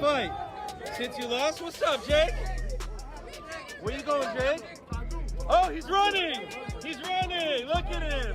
fight? Since you lost? What's up, Jake? Where you going, Jake? Oh, he's running! He's running! Look at him!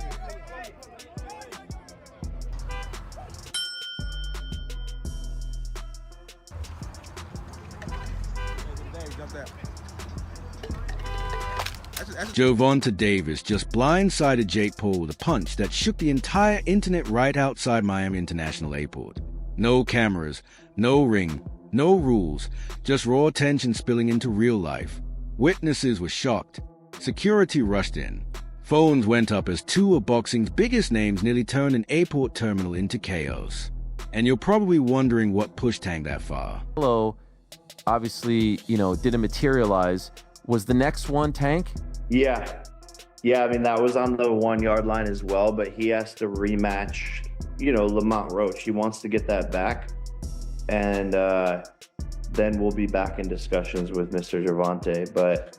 Gervonta Davis just blindsided Jake Paul with a punch that shook the entire internet right outside Miami International Airport. No cameras, no ring, no rules, just raw tension spilling into real life. Witnesses were shocked. Security rushed in. Phones went up as two of boxing's biggest names nearly turned an airport terminal into chaos. And you're probably wondering what pushed Tank that far. Hello, obviously, didn't materialize. Was the next one Tank? Yeah. I mean, that was on the 1 yard line as well, but he has to rematch, Lamont Roach. He wants to get that back. And then we'll be back in discussions with Mr. Gervonta. But,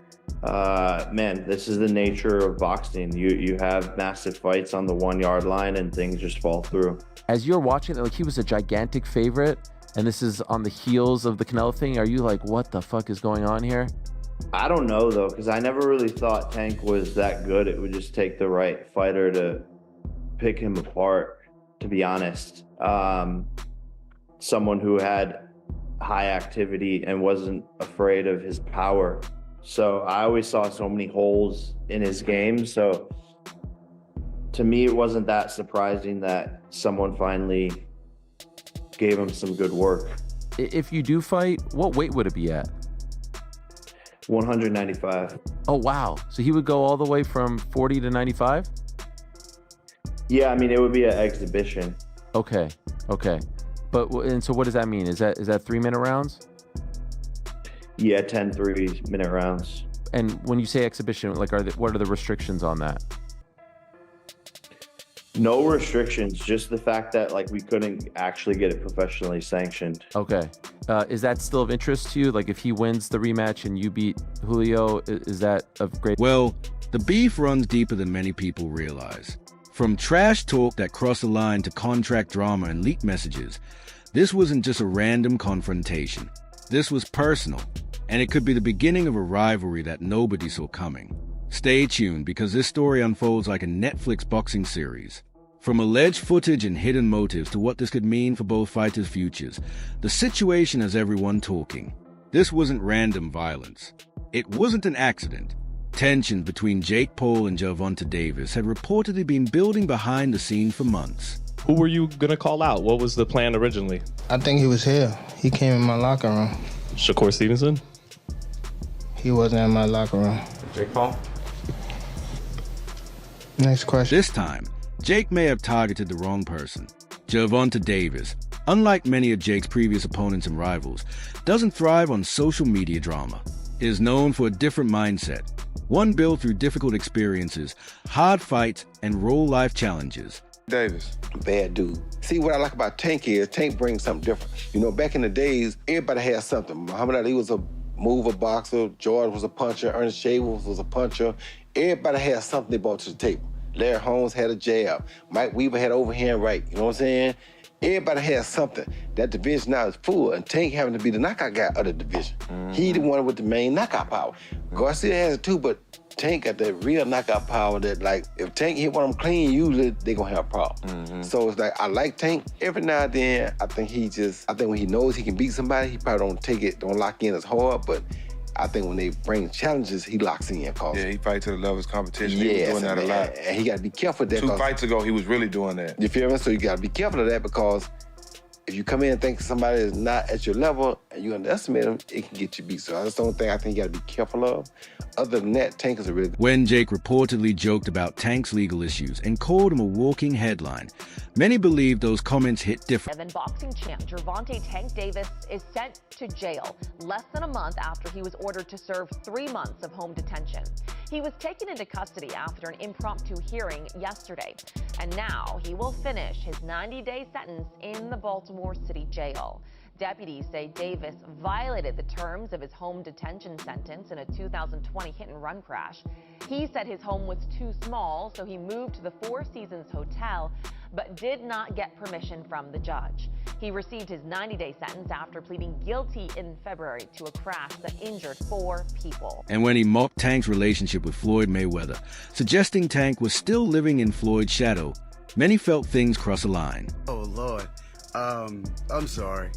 man, this is the nature of boxing. You have massive fights on the 1 yard line and things just fall through. As you're watching it, he was a gigantic favorite, and this is on the heels of the Canelo thing. Are you like, what the fuck is going on here? I don't know, though, because I never really thought Tank was that good. It would just take the right fighter to pick him apart, to be honest. Someone who had high activity and wasn't afraid of his power. So I always saw so many holes in his game. So to me, it wasn't that surprising that someone finally gave him some good work. If you do fight, what weight would it be at? 195. Oh, wow. So he would go all the way from 40 to 95? Yeah, I mean, it would be an exhibition. Okay. And so what does that mean? Is that 3-minute rounds? Yeah, 10 3-minute rounds. And when you say exhibition, what are the restrictions on that? No restrictions, just the fact that we couldn't actually get it professionally sanctioned. Okay. Is that still of interest to you? If he wins the rematch and you beat Julio, is that of great? Well, the beef runs deeper than many people realize. From trash talk that crossed the line to contract drama and leaked messages, this wasn't just a random confrontation. This was personal, and it could be the beginning of a rivalry that nobody saw coming. Stay tuned, because this story unfolds like a Netflix boxing series. From alleged footage and hidden motives to what this could mean for both fighters' futures, the situation has everyone talking. This wasn't random violence. It wasn't an accident. Tensions between Jake Paul and Gervonta Davis had reportedly been building behind the scenes for months. Who were you going to call out? What was the plan originally? I think he was here. He came in my locker room. Shakur Stevenson? He wasn't in my locker room. Jake Paul? Next question. This time, Jake may have targeted the wrong person. Gervonta Davis, unlike many of Jake's previous opponents and rivals, doesn't thrive on social media drama. He is known for a different mindset, one built through difficult experiences, hard fights, and real-life challenges. Davis, bad dude. See, what I like about Tank is Tank brings something different. Back in the days, everybody had something. Muhammad Ali was a mover boxer, George was a puncher, Ernest Shavers was a puncher. Everybody had something they brought to the table. Larry Holmes had a jab. Mike Weaver had overhand right. You know what I'm saying? Everybody has something. That division now is full, and Tank having to be the knockout guy of the division. Mm-hmm. He the one with the main knockout power. Garcia has it too, but Tank got that real knockout power that, if Tank hit one of them clean, usually they gonna have a problem. Mm-hmm. So it's I like Tank. Every now and then, I think when he knows he can beat somebody, he probably don't lock in as hard, but I think when they bring challenges, he locks in. Yeah, he fights to the level of his competition. Yes, he was doing that a lot. And he got to be careful of that. 2 fights ago, he was really doing that. You feel me? So you got to be careful of that, because if you come in and think somebody is not at your level and you underestimate them, it can get you beat. So that's the only thing I think you got to be careful of. Other than that, Tank is a really good. When Jake reportedly joked about Tank's legal issues and called him a walking headline, many believe those comments hit different. And then boxing champ Gervonta "Tank" Davis is sent to jail less than a month after he was ordered to serve 3 months of home detention. He was taken into custody after an impromptu hearing yesterday, and now he will finish his 90-day sentence in the Baltimore City jail. Deputies say Davis violated the terms of his home detention sentence in a 2020 hit-and-run crash. He said his home was too small, so he moved to the Four Seasons Hotel, but did not get permission from the judge. He received his 90-day sentence after pleading guilty in February to a crash that injured 4 people. And when he mocked Tank's relationship with Floyd Mayweather, suggesting Tank was still living in Floyd's shadow, many felt things cross a line. Oh, Lord. I'm sorry.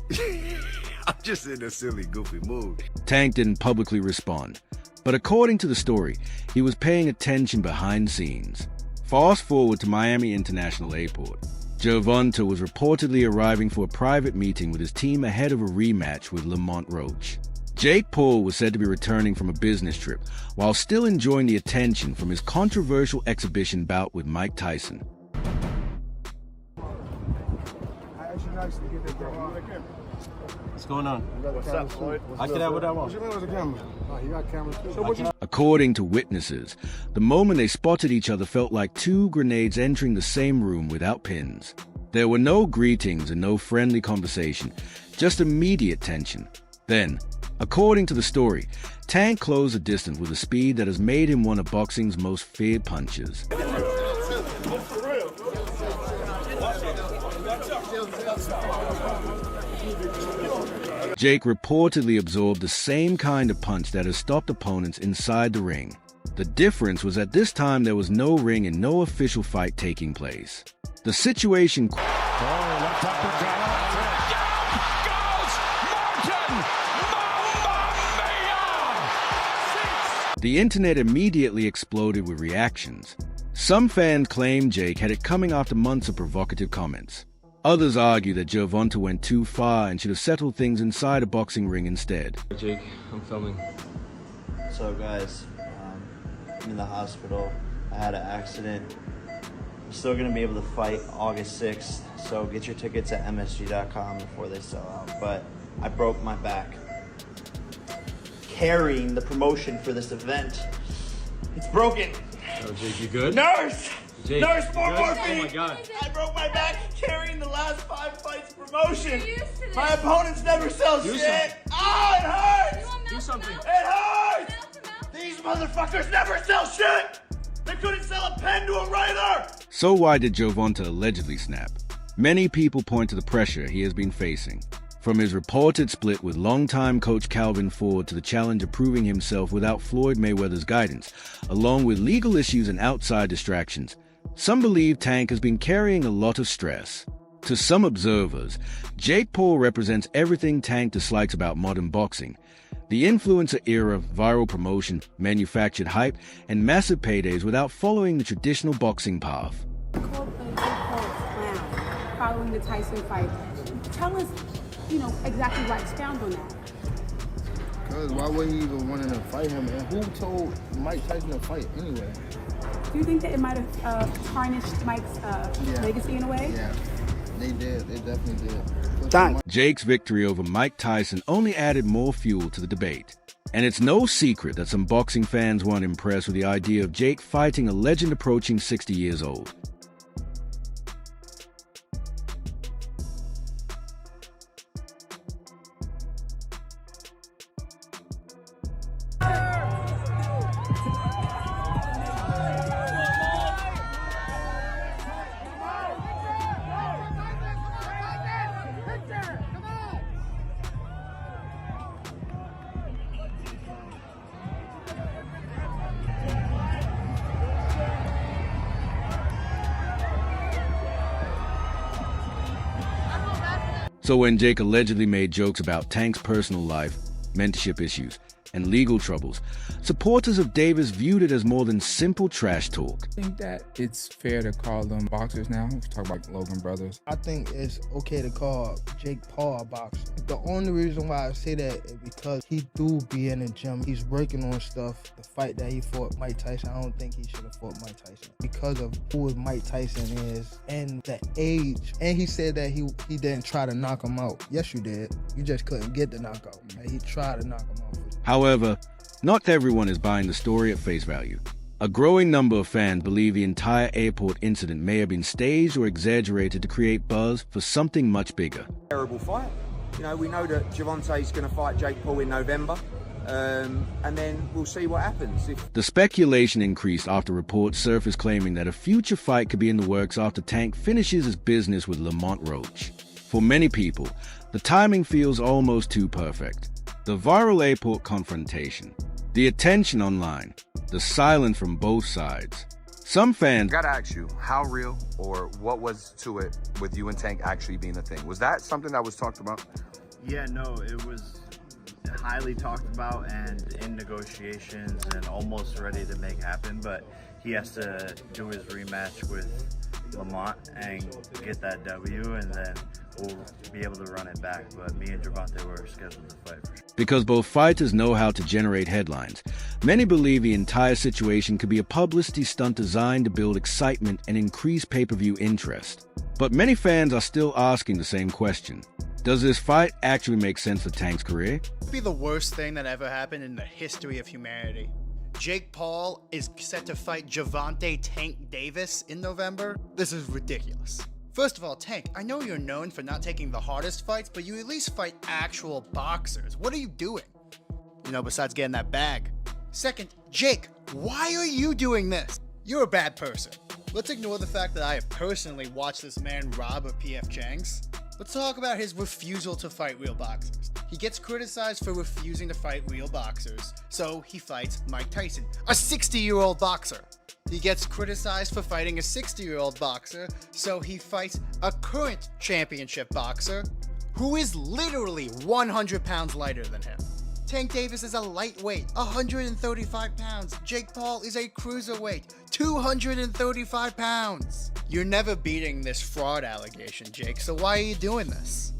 I'm just in a silly, goofy mood. Tank didn't publicly respond, but according to the story, he was paying attention behind scenes. Fast forward to Miami International Airport. Gervonta was reportedly arriving for a private meeting with his team ahead of a rematch with Lamont Roach. Jake Paul was said to be returning from a business trip while still enjoying the attention from his controversial exhibition bout with Mike Tyson. What's going on? What's up, Floyd? I can have what I want. According to witnesses, the moment they spotted each other felt like 2 grenades entering the same room without pins. There were no greetings and no friendly conversation, just immediate tension. Then, according to the story, Tank closed the distance with a speed that has made him one of boxing's most feared punchers. Jake reportedly absorbed the same kind of punch that has stopped opponents inside the ring. The difference was at this time there was no ring and no official fight taking place. The situation... The internet immediately exploded with reactions. Some fans claimed Jake had it coming after months of provocative comments. Others argue that Gervonta went too far and should have settled things inside a boxing ring instead. Jake, I'm filming. So guys, I'm in the hospital. I had an accident. I'm still gonna be able to fight August 6th, so get your tickets at msg.com before they sell out. But I broke my back carrying the promotion for this event. It's broken. Oh, Jake, you good? Nurse! Jake, Nurse, more morphine! Oh my God. I broke my back carrying the last 5 fights promotion. My opponents never sell shit. Something. Oh, it hurts! Do something. It hurts! These motherfuckers never sell shit! They couldn't sell a pen to a writer! So why did Gervonta allegedly snap? Many people point to the pressure he has been facing. From his reported split with longtime coach Calvin Ford to the challenge of proving himself without Floyd Mayweather's guidance, along with legal issues and outside distractions, some believe Tank has been carrying a lot of stress. To some observers, Jake Paul represents everything Tank dislikes about modern boxing. The influencer era, viral promotion, manufactured hype, and massive paydays without following the traditional boxing path. Following the Tyson fight. Tell us, exactly why expound on that. Because why would he even want to fight him? And who told Mike Tyson to fight anyway? Do you think that it might have tarnished Mike's legacy in a way? Yeah, they did. They definitely did. Jake's victory over Mike Tyson only added more fuel to the debate. And it's no secret that some boxing fans weren't impressed with the idea of Jake fighting a legend approaching 60 years old. So when Jake allegedly made jokes about Tank's personal life, mentorship issues, and legal troubles, supporters of Davis viewed it as more than simple trash talk. I think that it's fair to call them boxers now. We talk about Logan Brothers. I think it's okay to call Jake Paul a boxer. The only reason why I say that is because he do be in the gym. He's working on stuff. The fight that he fought Mike Tyson, I don't think he should have fought Mike Tyson because of who Mike Tyson is and the age. And he said that he didn't try to knock him out. Yes, you did. You just couldn't get the knockout. And he tried to knock him out. However, not everyone is buying the story at face value. A growing number of fans believe the entire airport incident may have been staged or exaggerated to create buzz for something much bigger. Terrible fight. We know that Gervonta is going to fight Jake Paul in November. and then we'll see what happens. The speculation increased after reports surfaced claiming that a future fight could be in the works after Tank finishes his business with Lamont Roach. For many people, the timing feels almost too perfect. The viral airport confrontation, the attention online, the silence from both sides. Some fans... I gotta ask you, how real or what was to it with you and Tank actually being a thing? Was that something that was talked about? Yeah, no, it was highly talked about and in negotiations and almost ready to make happen, but he has to do his rematch with Lamont and get that W, and then we'll be able to run it back. But me and Gervonta were scheduled to fight for sure. Because both fighters know how to generate headlines, many believe the entire situation could be a publicity stunt designed to build excitement and increase pay-per-view interest. But many fans are still asking the same question. Does this fight actually make sense for Tank's career? It would be the worst thing that ever happened in the history of humanity. Jake Paul is set to fight Gervonta Tank Davis in November. This is ridiculous. First of all, Tank, I know you're known for not taking the hardest fights, but you at least fight actual boxers. What are you doing? Besides getting that bag. Second, Jake, why are you doing this? You're a bad person. Let's ignore the fact that I have personally watched this man rob a P.F. Chang's. Let's talk about his refusal to fight real boxers. He gets criticized for refusing to fight real boxers, so he fights Mike Tyson, a 60-year-old boxer. He gets criticized for fighting a 60-year-old boxer, so he fights a current championship boxer who is literally 100 pounds lighter than him. Tank Davis is a lightweight, 135 pounds. Jake Paul is a cruiserweight, 235 pounds. You're never beating this fraud allegation, Jake, so why are you doing this?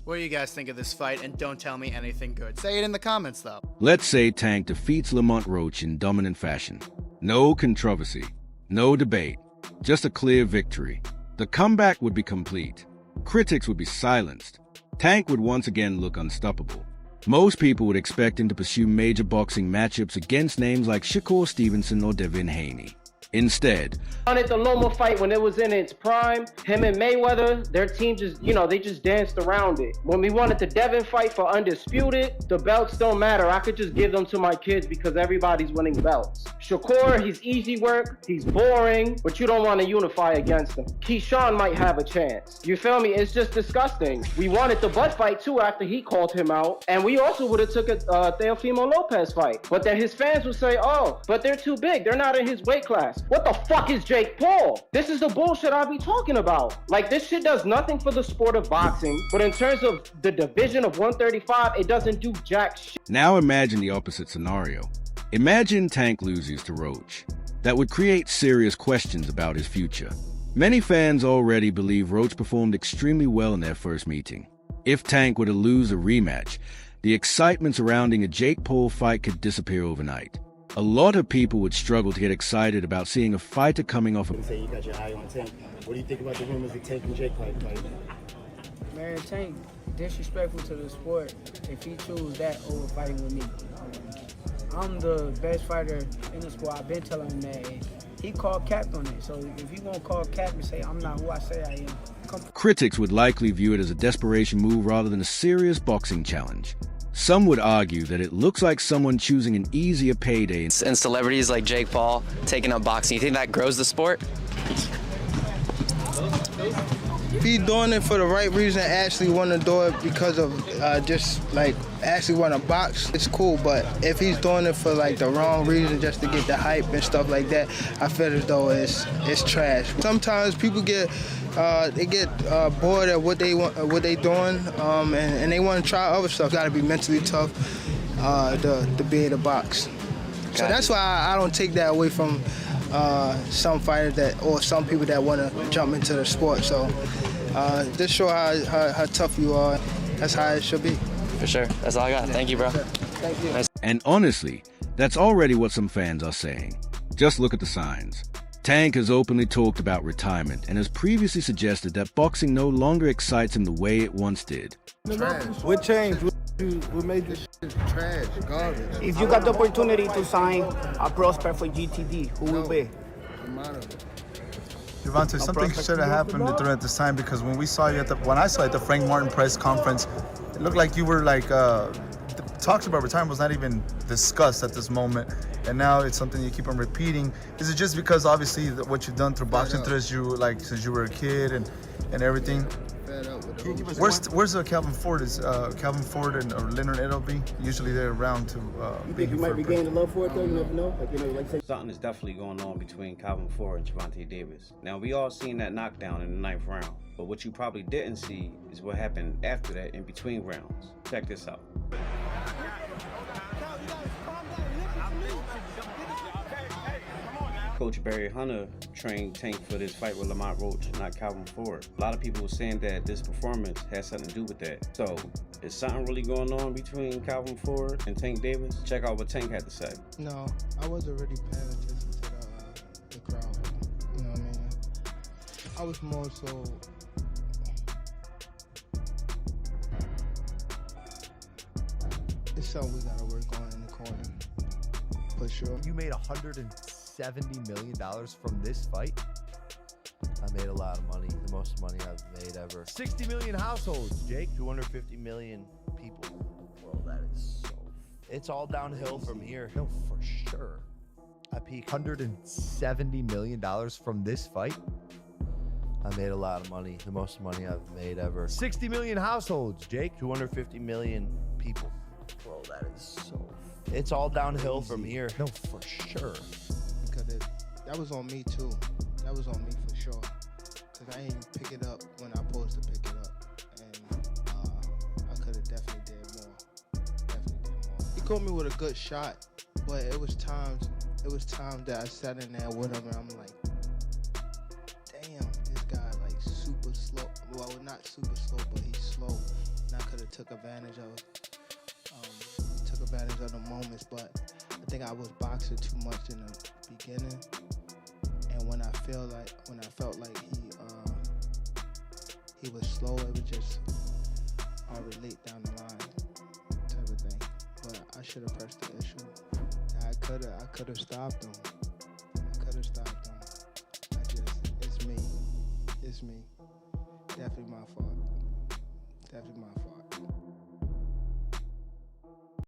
What do you guys think of this fight? And don't tell me anything good. Say it in the comments, though. Let's say Tank defeats Lamont Roach in dominant fashion. No controversy, no debate, just a clear victory. The comeback would be complete. Critics would be silenced. Tank would once again look unstoppable. Most people would expect him to pursue major boxing matchups against names like Shakur Stevenson or Devin Haney. Instead, wanted the Loma fight when it was in its prime. Him and Mayweather, their team just, they just danced around it. When we wanted the Devin fight for undisputed, the belts don't matter. I could just give them to my kids because everybody's winning belts. Shakur, he's easy work, he's boring, but you don't want to unify against him. Keyshawn might have a chance. You feel me? It's just disgusting. We wanted the Bud fight too after he called him out, and we also would have took a Teofimo Lopez fight. But then his fans would say, oh, but they're too big. They're not in his weight class. What the fuck is Jake Paul? This is the bullshit I be talking about. Like, this shit does nothing for the sport of boxing, but in terms of the division of 135, it doesn't do jack shit. Now imagine the opposite scenario. Imagine Tank loses to Roach. That would create serious questions about his future. Many fans already believe Roach performed extremely well in their first meeting. If Tank were to lose a rematch, the excitement surrounding a Jake Paul fight could disappear overnight. A lot of people would struggle to get excited about seeing a fighter coming off a... Say you got your eye on Tank. What do you think about the rumors of Tank and Jake fight? Man, Tank disrespectful to the sport if he choose that over fighting with me. I'm the best fighter in the sport. I've been telling him that. He called cap on it. So if he won't call cap and say I'm not who I say I am. Critics would likely view it as a desperation move rather than a serious boxing challenge. Some would argue that it looks like someone choosing an easier payday. And celebrities like Jake Paul taking up boxing, you think that grows the sport? If he's doing it for the right reason, actually want to do it because of just like actually want to box, it's cool. But if he's doing it for like the wrong reason, just to get the hype and stuff like that, I feel as though it's trash. Sometimes people get bored at what they doing, and they want to try other stuff. Got to be mentally tough to be able to box. So that's why I don't take that away from some fighters or some people that want to jump into the sport. So just show how tough you are. That's how it should be. For sure. That's all I got. Thank you, bro. Thank you. Nice. And honestly, that's already what some fans are saying. Just look at the signs. Tank has openly talked about retirement and has previously suggested that boxing no longer excites him the way it once did. Trash. What changed? What made this shit trash, garbage? If you got the opportunity to sign a prospect for GTD, who will be? Gervonta, something should have happened during this time because when I saw you at the Frank Martin press conference, it looked like you were like talks about retirement was not even discussed at this moment, and now it's something you keep on repeating. Is it just because obviously what you've done through boxing since you were a kid and everything? Where's Calvin Ford? Is Calvin Ford and or Leonard Edelby? Usually they're around to. You think you might be gaining love for it though? You never know. Something is definitely going on between Calvin Ford and Gervonta Davis. Now we all seen that knockdown in the 9th round, but what you probably didn't see is what happened after that in between rounds. Check this out. Coach Barry Hunter trained Tank for this fight with Lamont Roach, not Calvin Ford. A lot of people were saying that this performance has something to do with that. So, is something really going on between Calvin Ford and Tank Davis? Check out what Tank had to say. No, I wasn't really paying attention to the crowd. You know what I mean? I was more so. It's something we gotta work on in the corner, for sure. You made $170 million from this fight? I made a lot of money, the most money I've made ever. 60 million households, Jake. 250 million people. Well, that is so. It's all downhill from here. No, for sure. I peaked. $170 million from this fight? I made a lot of money, the most money I've made ever. 60 million households, Jake. 250 million people. Bro, that is so. It's all downhill from here. No, for sure. Because that was on me too. That was on me for sure. Because I didn't pick it up when I supposed to pick it up. And I could have definitely did more. He caught me with a good shot, but it was times that I sat in there with him and I'm like, damn, this guy like super slow. Well, not super slow, but he's slow. And I could have took advantage of the moments, but I think I was boxing too much in the beginning. And when I felt like he was slow, it was just already late down the line type of thing. But I should have pressed the issue. I could have stopped him. It's me. Definitely my fault.